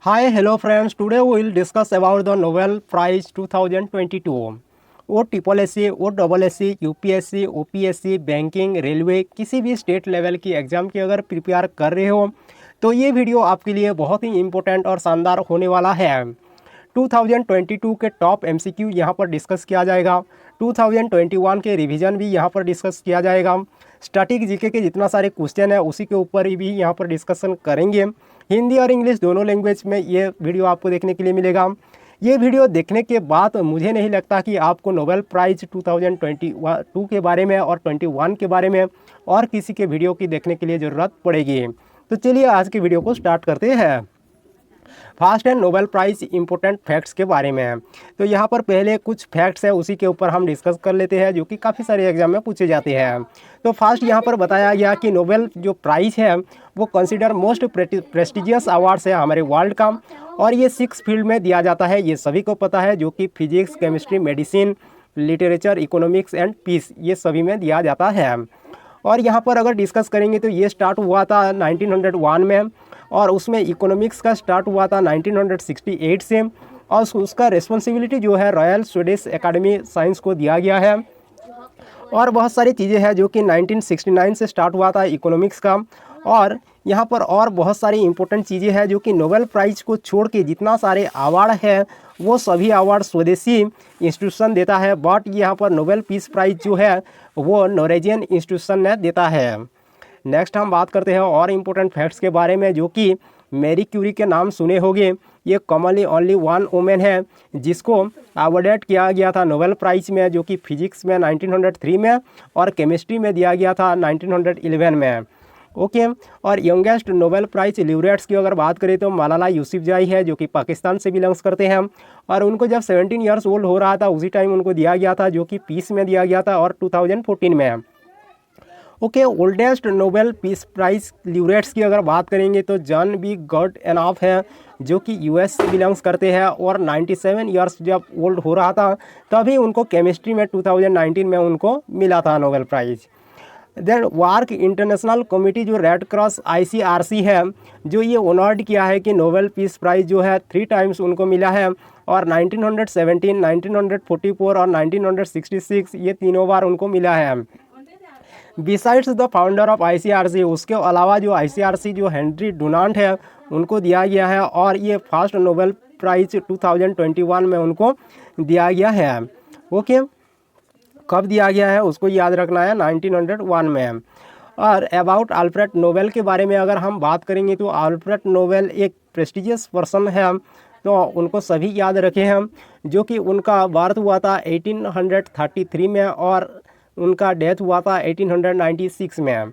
Hi, hello friends. Today we will discuss about the Nobel Prize 2022. वो triple S C, वो double S C, UPSC, OPSC, banking, railway, किसी भी state level की exam की अगर prepare कर रहे हो तो ये वीडियो आपके लिए बहुत ही इम्पोर्टेंट और शानदार होने वाला है। 2022 के टॉप एमसीक्यू यहाँ पर डिस्कस किया जाएगा। 2021 के रिवीजन भी यहाँ पर डिस्कस किया जाएगा। स्टैटिक जीके के जितना सारे क्वेश्चन है उसी के ऊपर भी यहाँ पर डिस्कशन करेंगे। हिंदी और इंग्लिश दोनों लैंग्वेज में ये वीडियो आपको देखने के लिए मिलेगा। ये वीडियो देखने के बाद मुझे नहीं लगता कि आपको नोबेल प्राइज़ 2022 के बारे में और 21 के बारे में और किसी के वीडियो की देखने के लिए ज़रूरत पड़ेगी। तो चलिए आज की वीडियो को स्टार्ट करते हैं। फर्स्ट है नोबेल प्राइज़ इंपॉर्टेंट फैक्ट्स के बारे में है। तो यहाँ पर पहले कुछ फैक्ट्स है उसी के ऊपर हम डिस्कस कर लेते हैं जो कि काफ़ी सारे एग्जाम में पूछे जाते हैं। तो फर्स्ट यहाँ पर बताया गया कि नोबेल जो प्राइज़ है वो कंसिडर मोस्ट प्रेस्टिजियस अवार्ड्स है हमारे वर्ल्ड का, और ये 6 फील्ड में दिया जाता है, ये सभी को पता है, जो कि physics, chemistry, medicine, literature, economics and peace, ये सभी में दिया जाता है। और यहाँ पर अगर डिस्कस करेंगे तो ये स्टार्ट हुआ था 1901 में, और उसमें इकोनॉमिक्स का स्टार्ट हुआ था 1968 से, और उसका रिस्पॉन्सिबिलिटी जो है रॉयल स्वीडिश एकेडमी साइंस को दिया गया है। और बहुत सारी चीज़ें हैं जो कि 1969 से स्टार्ट हुआ था इकोनॉमिक्स का। और यहाँ पर और बहुत सारी इंपॉर्टेंट चीज़ें हैं जो कि नोबेल प्राइज़ को छोड़ के जितना सारे अवार्ड है वो सभी अवार्ड स्वदेशी इंस्टीट्यूशन देता है, बट यहाँ पर नोबेल पीस प्राइज़ जो है वो नॉर्वेजियन इंस्टीट्यूशन ने देता है। नेक्स्ट हम बात करते हैं और इम्पोर्टेंट फैक्ट्स के बारे में, जो कि मैरी क्यूरी के नाम सुने होंगे। ये कॉमनली ओनली वन वुमेन है जिसको अवॉर्डेड किया गया था नोबेल प्राइज़ में, जो कि फिजिक्स में 1903 में और केमिस्ट्री में दिया गया था 1911 में। ओके। और यंगेस्ट नोबेल प्राइज़ ल्यूरेट्स की अगर बात करें तो मलाला यूसुफजई है, जो कि पाकिस्तान से बिलोंग्स करते हैं, और उनको जब 17 ईयर्स ओल्ड हो रहा था उसी टाइम उनको दिया गया था, जो कि पीस में दिया गया था, और 2014 में। Okay. Oldest Nobel peace prize laureates की अगर बात करेंगे तो जॉन बी गॉड एनॉफ है, जो कि यूएस से बिलोंग्स करते हैं, और 97 ईयर्स जब ओल्ड हो रहा था तभी उनको केमिस्ट्री में 2019 में उनको मिला था नोबेल प्राइज़। देन वार्क इंटरनेशनल कमेटी जो रेड क्रॉस आईसीआरसी है, जो ये ऑनर्ड किया है कि नोबेल पीस प्राइज़ जो है 3 टाइम्स उनको मिला है, और 1917, 1944 और 1966 ये तीनों बार उनको मिला है। Besides the founder of ICRC, उसके अलावा जो आईसीआरसी जो हेनरी डुनांट है उनको दिया गया है, और ये फर्स्ट नोबेल प्राइज़ 2021 में उनको दिया गया है। ओके। कब दिया गया है उसको याद रखना है, 1901 में। और अबाउट अल्फ्रेड नोबेल के बारे में अगर हम बात करेंगे तो अल्फ्रेड नोबेल एक प्रेस्टिजियस पर्सन है, तो उनको सभी याद रखे हैं, जो कि उनका बर्थ हुआ था 1833 में और उनका डेथ हुआ था 1896 में।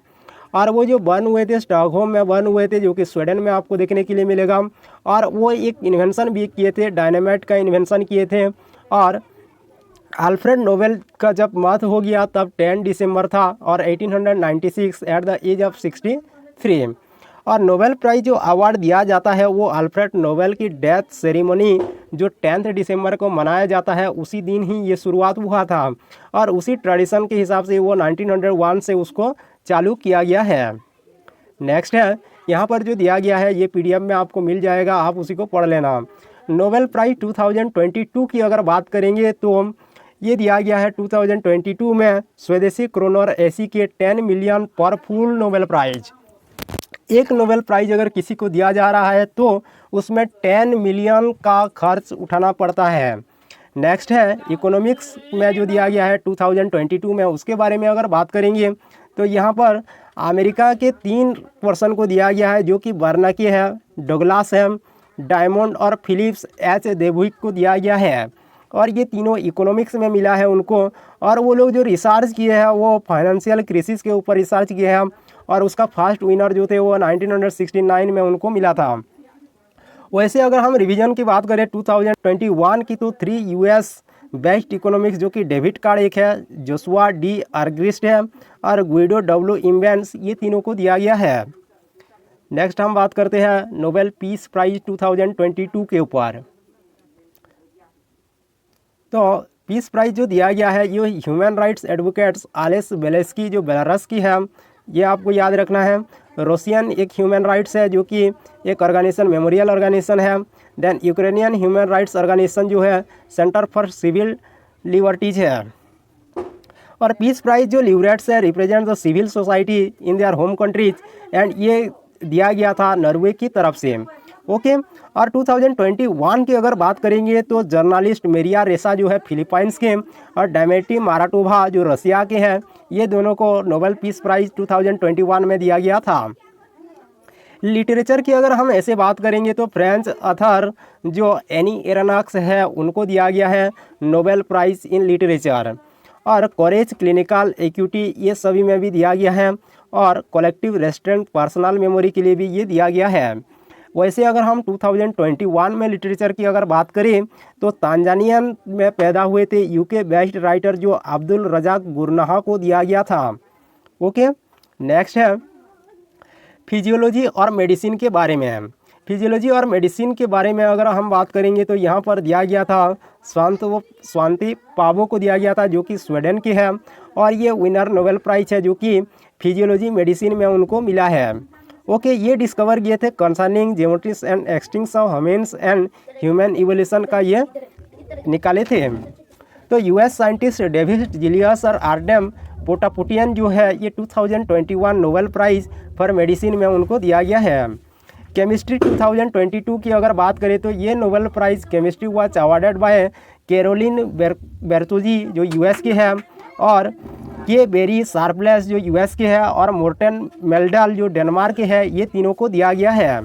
और वो जो बर्न हुए थे स्टॉकहोम में बर्न हुए थे, जो कि स्वीडन में आपको देखने के लिए मिलेगा। और वो एक इन्वेंशन भी किए थे, डायनामाइट का इन्वेंशन किए थे। और अल्फ्रेड नोबेल का जब मौत हो गया तब 10 दिसंबर था, और 1896 एट द एज ऑफ 63। और नोबेल प्राइज़ जो अवार्ड दिया जाता है वो अल्फ्रेड नोबेल की डेथ सेरेमनी जो 10 दिसंबर को मनाया जाता है उसी दिन ही ये शुरुआत हुआ था, और उसी ट्रेडिशन के हिसाब से वो 1901 से उसको चालू किया गया है। नेक्स्ट है यहाँ पर जो दिया गया है ये पीडीएफ में आपको मिल जाएगा, आप उसी को पढ़ लेना। नोबेल प्राइज़ 2022 की अगर बात करेंगे तो ये दिया गया है 2022 में स्वदेशी क्रोनर एसी के 10 मिलियन पर फुल नोबेल प्राइज़। एक नोबेल प्राइज़ अगर किसी को दिया जा रहा है तो उसमें 10 मिलियन का खर्च उठाना पड़ता है। नेक्स्ट है इकोनॉमिक्स में जो दिया गया है 2022 में, उसके बारे में अगर बात करेंगे तो यहाँ पर अमेरिका के 3 पर्सन को दिया गया है, जो कि बर्नाकी है, डगलास है, डायमंड और फिलिप्स एच देवुइक को दिया गया है, और ये तीनों इकोनॉमिक्स में मिला है उनको। और वो लोग जो रिसर्च किए हैं वो फाइनेंशियल क्राइसिस के ऊपर रिसर्च किए हैं, और उसका फर्स्ट विनर जो थे वो 1969 में उनको मिला था। वैसे अगर हम रिवीजन की बात करें 2021 की तो 3 यूएस बेस्ट इकोनॉमिक्स, जो कि डेविड कार्ड एक है, जोशुआ डी आर्ग्रिस्ट है, और गुइडो डब्ल्यू इम्बेंस, ये तीनों को दिया गया है। नेक्स्ट हम बात करते हैं नोबेल पीस प्राइज़ 2022 के ऊपर। तो पीस प्राइज़ जो दिया गया है ये ह्यूमन राइट्स एडवोकेट्स आलेस बेलेस्की जो बेलारस की है, ये आपको याद रखना है। रशियन एक ह्यूमन राइट्स है जो कि एक ऑर्गेनाइजेशन मेमोरियल ऑर्गेनाइजेशन है। Then Ukrainian human rights organisation जो है सेंटर फॉर सिविल लिबर्टीज है। और पीस प्राइज जो लिवरेट्स है represent the civil society in their home countries and ये दिया गया था नॉर्वे की तरफ से। ओके और 2021 की अगर बात करेंगे तो जर्नलिस्ट मेरिया रेसा जो है फिलीपाइंस के और डेमेटी माराटोवा जो रसिया के हैं, ये दोनों को नोबेल पीस प्राइज 2021 में दिया गया था। लिटरेचर की अगर हम ऐसे बात करेंगे तो फ्रेंच ऑथर जो एनी एरनॉक्स है उनको दिया गया है नोबेल प्राइज़ इन लिटरेचर। और कॉरेज क्लिनिकल एक्यूटी ये सभी में भी दिया गया है और कलेक्टिव रेस्ट्रेंट पर्सनल मेमोरी के लिए भी ये दिया गया है। वैसे अगर हम 2021 में लिटरेचर की अगर बात करें तो तांजानियन में पैदा हुए थे यूके बेस्ड राइटर जो अब्दुल रजाक गुरनाहा को दिया गया था। ओके नेक्स्ट है फिजियोलॉजी और मेडिसिन के बारे में। फिजियोलॉजी और मेडिसिन के बारे में अगर हम बात करेंगे तो यहाँ पर दिया गया था स्वांति पावो को दिया गया था जो कि स्वीडन के हैं और ये विनर नोबेल प्राइज है जो कि फिजियोलॉजी मेडिसिन में उनको मिला है। ओके ये डिस्कवर किए थे concerning geometrics and extinction of humans and human evolution का ये निकाले थे। तो यूएस साइंटिस्ट डेविड जिलियस और आर्डेम पोटापुटियन जो है ये 2021 नोबेल प्राइज़ फॉर मेडिसिन में उनको दिया गया है। केमिस्ट्री 2022 की अगर बात करें तो ये Nobel prize chemistry was awarded by Caroline Bertozzi जो यूएस के हैं और के बेरी शार्पलेस जो यूएस के हैं और मोर्टन मेल्डाल जो डेनमार्क के हैं, ये तीनों को दिया गया है।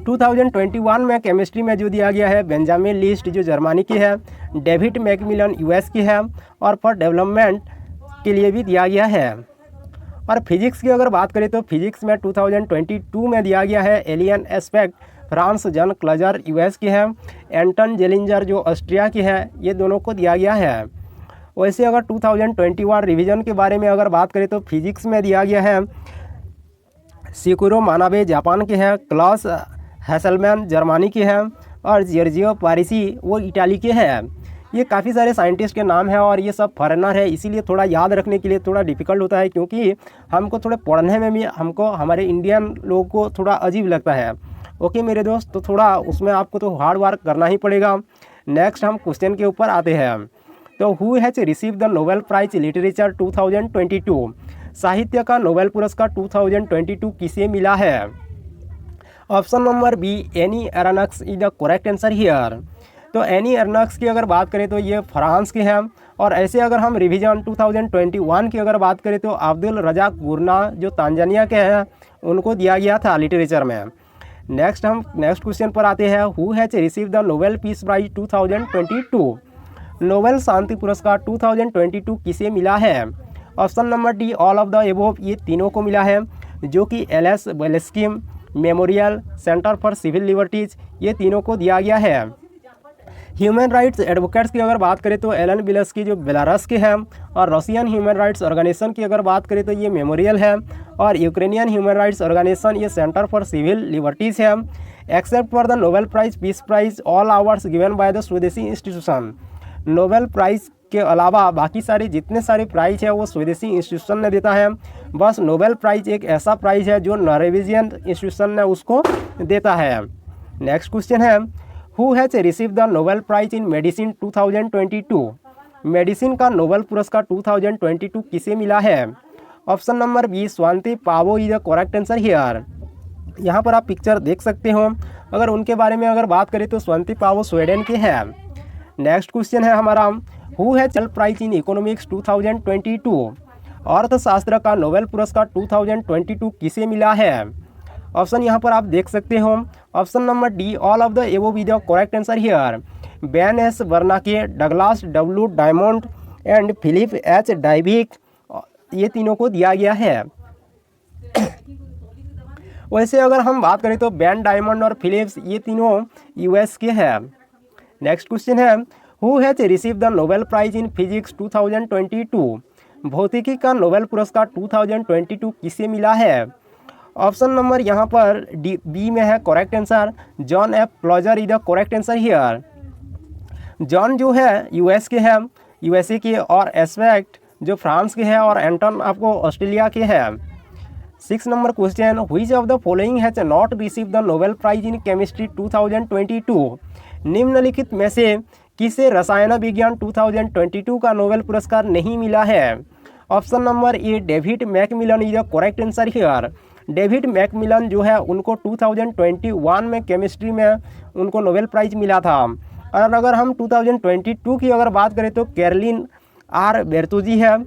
2021 में केमिस्ट्री में जो दिया गया है बेंजामिन लिस्ट जो जर्मनी के हैं, डेविड मैकमिलन यूएस के हैं और फॉर डेवलपमेंट के लिए भी दिया गया है। और फिजिक्स की अगर बात करें तो फिजिक्स में 2022 में दिया गया है एलियन एस्पेक्ट फ्रांस जन क्लजर यूएस के हैं, एंटन जेलिंजर जो ऑस्ट्रिया के हैं, ये दोनों को दिया गया है। वैसे अगर 2021 रिवीजन के बारे में अगर बात करें तो फिजिक्स में दिया गया है सिकुरो मानाबे जापान के हैं, क्लॉस हैसलमैन जर्मनी के हैं और जर्जियो पारिसी वो इटाली के हैं। ये काफ़ी सारे साइंटिस्ट के नाम हैं और ये सब फॉरेनर है, इसीलिए थोड़ा याद रखने के लिए थोड़ा डिफ़िकल्ट होता है क्योंकि हमको थोड़े पढ़ने में भी हमको हमारे इंडियन लोगों को थोड़ा अजीब लगता है। ओके मेरे दोस्त, तो थोड़ा उसमें आपको तो हार्ड वर्क करना ही पड़ेगा। नेक्स्ट हम क्वेश्चन के ऊपर आते हैं। तो who has receive the Nobel prize literature 2022? साहित्य का नोबेल पुरस्कार 2022 किसे मिला है? Option number B Annie Ernaux is the correct answer here. तो एनी एरनॉक्स की अगर बात करें तो ये फ्रांस के हैं और ऐसे अगर हम रिवीजन 2021 की अगर बात करें तो अब्दुल रजाक गुरनाह जो तांजानिया के हैं उनको दिया गया था लिटरेचर में। नेक्स्ट हम नेक्स्ट क्वेश्चन पर आते हैं। Who has receive the Nobel piece prize 2022? Nobel शांति पुरस्कार 2022 किसे मिला है? Option number D all of the above, ये तीनों को मिला है जो कि Ales Bialiatski memorial centre for civil liberties ये तीनों को दिया गया है। ह्यूमन राइट्स एडवोकेट्स की अगर बात करें तो एलन बिलस्की जो बेलारस के हैं और रशियन ह्यूमन राइट्स ऑर्गेनाइजेशन की अगर बात करें तो ये मेमोरियल है और यूक्रेनियन ह्यूमन राइट्स ऑर्गेनाइजेशन ये सेंटर फॉर सिविल लिबर्टीज है। Except for the Nobel prize peace prize all awards given by the Swedish institution. Nobel prize के अलावा बाकी सारे जितने सारे प्राइज है वो स्वदेशी इंस्टीट्यूशन ने देता है। बस नोबेल प्राइज़ एक ऐसा प्राइज़ है जो नॉर्वेजियन इंस्टीट्यूशन ने उसको देता है। नेक्स्ट क्वेश्चन है who has receive the Nobel prize in medicine 2022? मेडिसिन का नोबेल पुरस्कार 2022 किसे मिला है? Option number B Svante Paabo is the correct answer here. यहाँ पर आप पिक्चर देख सकते हो। अगर उनके बारे में अगर बात करें तो स्वांति पावो स्वीडन के हैं। नेक्स्ट क्वेश्चन है हमारा who has Nobel prize in economics 2022? अर्थशास्त्र का नोबेल पुरस्कार 2022 किसे मिला है? ऑप्शन यहाँ पर आप देख सकते हो। Option number D all of the above is the correct answer here. Ben S Bernanke, Douglas W Diamond and Philip H Dybvig ये तीनों को दिया गया है। वैसे अगर हम बात करें तो बेन डायमंड और फिलिप्स ये तीनों यूएस के हैं। नेक्स्ट क्वेश्चन है who has receive the Nobel prize in physics 2022? भौतिकी का नोबेल पुरस्कार 2022 किसे मिला है? ऑप्शन नंबर यहाँ पर डी बी में है correct answer. John F Clauser is the correct answer here. John जो है यूएस के हैं, यूएसए के और एस्पेक्ट जो फ्रांस के हैं और एंटन आपको ऑस्ट्रेलिया के हैं। 6 number question, which of the following has not receive the Nobel prize in chemistry 2022? निम्नलिखित में से किसे रसायन विज्ञान 2022 का नोबेल पुरस्कार नहीं मिला है? Option number A, David Macmillan is the correct answer here. David Macmillan जो है उनको 2021 में केमिस्ट्री में उनको नोबेल प्राइज मिला था। और अगर हम 2022 की अगर बात करें तो कैरोलिन आर बेर्तुजी है,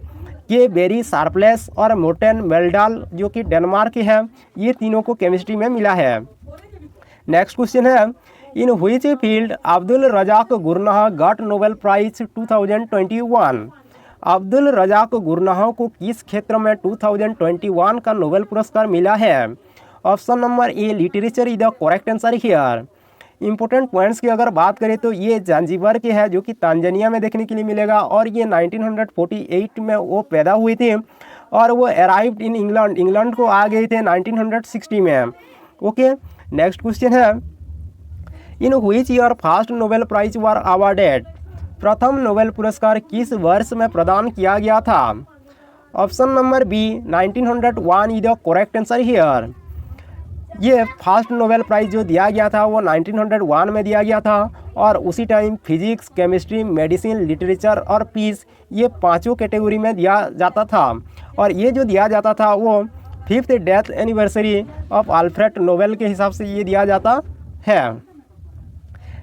के बेरी शार्पलेस और मोर्टेन मेल्डाल जो कि डेनमार्क के है, ये तीनों को केमिस्ट्री में मिला है। नेक्स्ट क्वेश्चन है, in which field Abdul Razak Gurnah got Nobel prize 2021? Abdul Razak Gurnah को किस क्षेत्र में 2021 का नोबेल पुरस्कार मिला है? Option number A, literature is the correct answer here. Important points की अगर बात करें तो ये जांजिबार के है जो कि तांजानिया में देखने के लिए मिलेगा, और ये 1948 में वो पैदा हुए थे और वो अराइव्ड इन इंग्लैंड, इंग्लैंड को आ गए थे 1960 में। ओके, नेक्स्ट क्वेश्चन है, in which year first Nobel prize were awarded? प्रथम नोबेल पुरस्कार किस वर्ष में प्रदान किया गया था? Option number B, 1901 is the correct answer here. ये फर्स्ट नोबेल प्राइज़ जो दिया गया था वो 1901 में दिया गया था, और उसी time physics, chemistry, medicine, literature और पीस, ये पांचों कैटेगरी में दिया जाता था। और ये जो दिया जाता था वो 5th death anniversary of Alfred Nobel के हिसाब से ये दिया जाता है।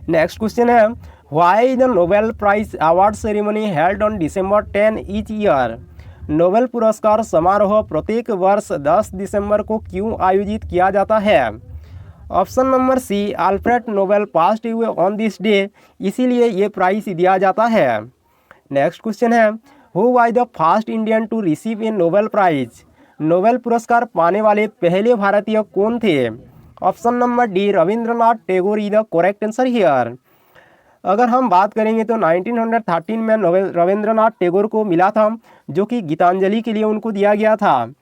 नेक्स्ट क्वेश्चन है, why the Nobel prize award ceremony held on December 10 each year? Nobel पुरस्कार समारोह प्रत्येक वर्ष 10 दिसंबर को क्यों आयोजित किया जाता है? Option number C, Alfred Nobel passed away on this day, इसीलिए ये प्राइज दिया जाता है। नेक्स्ट क्वेश्चन है, who was the first Indian to receive a Nobel prize? Nobel पुरस्कार पाने वाले पहले भारतीय कौन थे? Option number D, Rabindranath Tagore is the correct answer here. अगर हम बात करेंगे तो 1913 में रविंद्रनाथ टैगोर को मिला था, जो कि गीतांजलि के लिए उनको दिया गया था,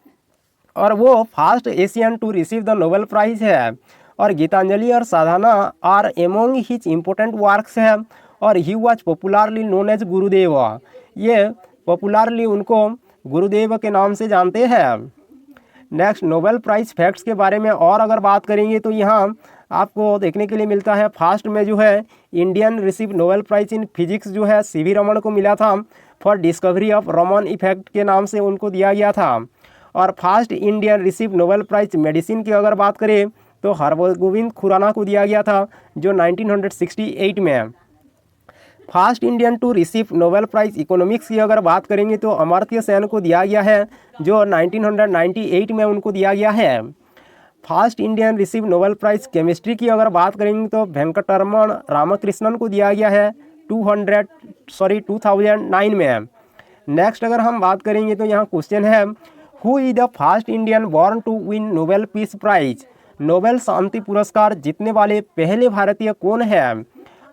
और वो first Asian to receive the Nobel prize है। और गीतांजलि और Sadhana are among his important works है, और he was popularly known as Gurudev. ये पॉपुलरली उनको गुरुदेव के नाम से जानते हैं। नेक्स्ट, नोबेल प्राइज फैक्ट्स के बारे में और अगर बात करेंगे तो यहाँ आपको देखने के लिए मिलता है, फर्स्ट में जो है Indian receive Nobel prize in physics जो है सीवी रमन को मिला था, for discovery of Raman effect के नाम से उनको दिया गया था। और first Indian receive Nobel prize medicine की अगर बात करें तो हरगोविंद खुराना को दिया गया था, जो 1968 में। First Indian to receive Nobel prize economics की अगर बात करेंगे तो अमर्त्य सेन को दिया गया है, जो 1998 में उनको दिया गया है। First Indian receive Nobel prize chemistry की अगर बात करेंगे तो वेंकटरमण रामकृष्णन को दिया गया है 2009 में। नेक्स्ट अगर हम बात करेंगे तो यहाँ क्वेश्चन है, who is the first Indian born to win Nobel peace prize? Nobel शांति पुरस्कार जीतने वाले पहले भारतीय कौन है?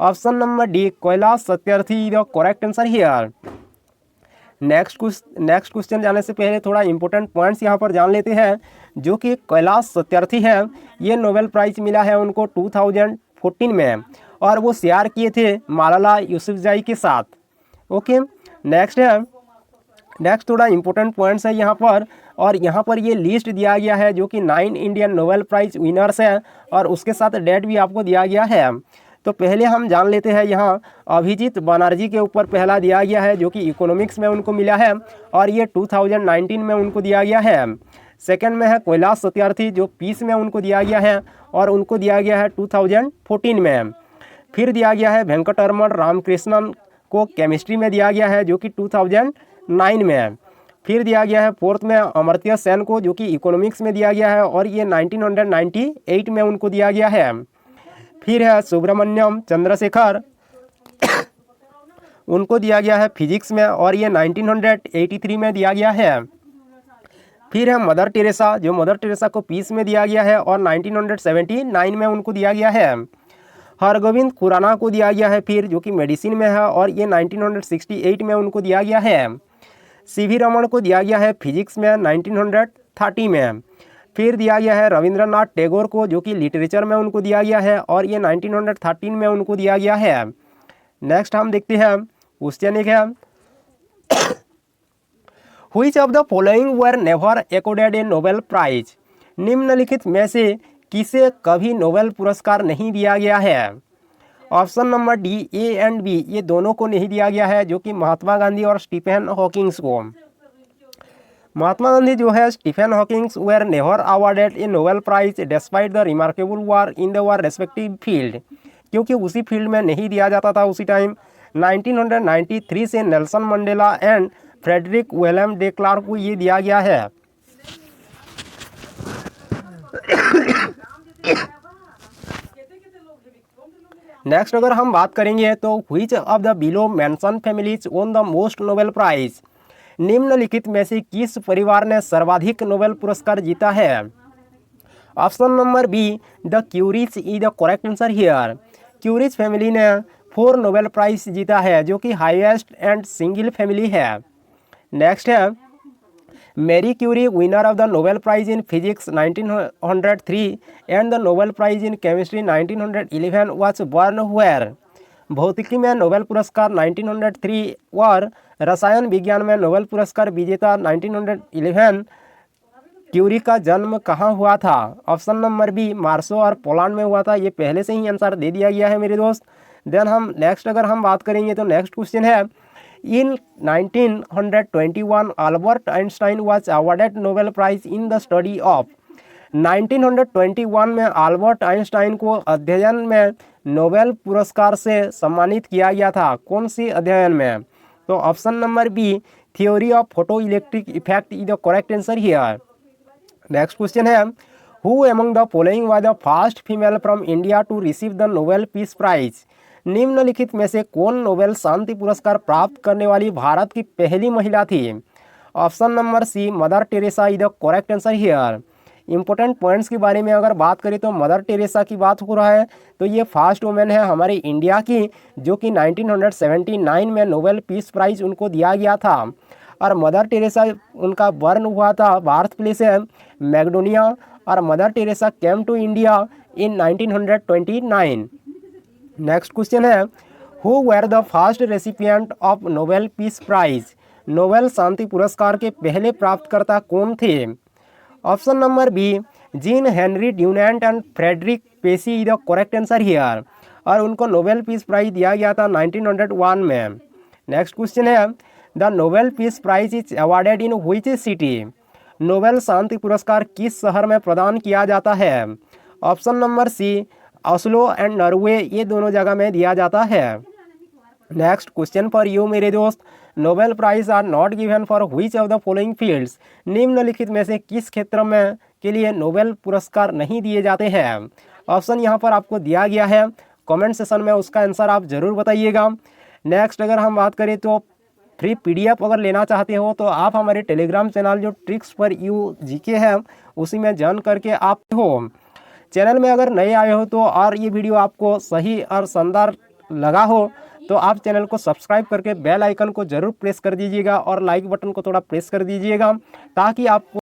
Option number D, Kailash Satyarthi the correct answer here. Next question जाने से पहले थोड़ा इंपॉर्टेंट पॉइंट्स यहाँ पर जान लेते हैं, जो कि कैलाश सत्यार्थी है, ये नोबेल प्राइज मिला है उनको 2014 में, और वो शेयर किए थे मालाला यूसुफजई के साथ। ओके, नेक्स्ट थोड़ा इंपॉर्टेंट पॉइंट्स है यहाँ पर, और यहाँ पर ये लिस्ट दिया गया है जो कि 9 इंडियन नोबेल प्राइज विनर्स हैं, और उसके साथ डेट भी आपको दिया गया है। तो पहले हम जान लेते हैं, यहाँ अभिजीत बनर्जी के ऊपर पहला दिया गया है, जो कि इकोनॉमिक्स में उनको मिला है, और ये 2019 में उनको दिया गया है। सेकंड में है कैलाश सत्यार्थी, जो पीस में उनको दिया गया है, और उनको दिया गया है 2014 में। फिर दिया गया है वेंकटरमण रामकृष्णन को केमिस्ट्री में दिया गया है, जो कि 2009 में। फिर दिया गया है फोर्थ में अमर्त्य सेन को, जो कि इकोनॉमिक्स में दिया गया है, और ये 1998 में उनको दिया गया है। फिर है सुब्रमण्यम चंद्रशेखर, उनको दिया गया है फिजिक्स में, और ये 1983 में दिया गया है। फिर है मदर टेरेसा, जो मदर टेरेसा को पीस में दिया गया है, और 1979 में उनको दिया गया है। हरगोविंद खुराना को दिया गया है फिर, जो कि मेडिसिन में है, और ये 1968 में उनको दिया गया है। सीवी रमन को दिया गया है फिजिक्स में 1930 में। फिर दिया गया है रविंद्रनाथ टैगोर को, जो कि लिटरेचर में उनको दिया गया है, और ये 1913 में उनको दिया गया है। नेक्स्ट हम देखते हैं क्वेश्चन एक है, which of the following were never accorded a Nobel prize. निम्नलिखित में से किसे कभी नोबेल पुरस्कार नहीं दिया गया है। Option number D, A and B, ये दोनों को नहीं दिया गया है, जो कि महात्मा गांधी और स्टीफन हॉकिंग्स को। महात्मा गांधी जो है Stephen Hawkings were never awarded a Nobel prize despite the remarkable work in the their respective field, क्योंकि उसी फील्ड में नहीं दिया जाता था उसी टाइम। 1993 से Nelson Mandela and Frederik Willem de Klerk को ये दिया गया है। नेक्स्ट अगर हम बात करेंगे तो which of the below mention families own the most Nobel prize. निम्नलिखित में से किस परिवार ने सर्वाधिक नोबेल पुरस्कार जीता है। Option number B, the Curies is the correct answer here. Curies family ने 4 नोबेल प्राइज जीता है, जो कि हाईएस्ट एंड सिंगल फैमिली है। नेक्स्ट है Marie Curie winner of the Nobel prize in physics 1903 and the Nobel prize in chemistry 1911 was born where. भौतिकी में Nobel पुरस्कार 1903 और रसायन विज्ञान में नोबेल पुरस्कार विजेता 1911 क्यूरी का जन्म कहाँ हुआ था। ऑप्शन नंबर बी, मार्सो और पोलैंड में हुआ था। ये पहले से ही आंसर दे दिया गया है मेरे दोस्त। देन हम नेक्स्ट अगर हम बात करेंगे तो नेक्स्ट क्वेश्चन है in 1921 Albert Einstein was awarded Nobel prize in the study of. 1921 में अल्बर्ट आइंस्टाइन को अध्ययन में नोबेल पुरस्कार से सम्मानित किया गया था। कौन सी अध्ययन में। तो option number B, theory of photoelectric effect is the correct answer here. Next question है who among the following was the first female from India to receive the Nobel piece Prize. निम्नलिखित में से कौन Nobel शांति पुरस्कार प्राप्त करने वाली भारत की पहली महिला थी। Option number C, Mother Teresa is the correct answer here. Important points के बारे में अगर बात करें तो मदर टेरेसा की बात हो रहा है, तो ये फर्स्ट वुमेन है हमारे इंडिया की, जो कि 1979 में नोबेल पीस प्राइज उनको दिया गया था। और मदर टेरेसा उनका बर्न हुआ था बर्थ प्लेस है मैगडोनिया, और Mother Teresa came to India in 1929। Next question है who were the first recipient of Nobel peace prize. Nobel शांति पुरस्कार के पहले प्राप्तकर्ता कौन थे। Option number B, Jean Henry Dunant and Frederic Passy is the correct answer here, और उनको नोबेल पीस प्राइज दिया गया था 1901 में। नेक्स्ट क्वेश्चन है the Nobel piece Prize is awarded in which city. Nobel शांति पुरस्कार किस शहर में प्रदान किया जाता है। Option number C, Oslo and Norway, ये दोनों जगह में दिया जाता है। नेक्स्ट क्वेश्चन फॉर यू मेरे दोस्त, Nobel prize are not given for which of the following fields. निम्नलिखित में से किस क्षेत्र में के लिए नोबेल पुरस्कार नहीं दिए जाते हैं। ऑप्शन यहाँ पर आपको दिया गया है, कमेंट सेशन में उसका आंसर आप ज़रूर बताइएगा। नेक्स्ट अगर हम बात करें तो फ्री PDF अगर लेना चाहते हो तो आप हमारे टेलीग्राम चैनल जो ट्रिक्स फॉर यू जीके है उसी में ज्वाइन करके आप हो। चैनल में अगर नए आए हो तो और ये वीडियो आपको सही और शानदार लगा हो तो आप चैनल को सब्सक्राइब करके बेल आइकन को ज़रूर प्रेस कर दीजिएगा और लाइक बटन को थोड़ा प्रेस कर दीजिएगा, ताकि आपको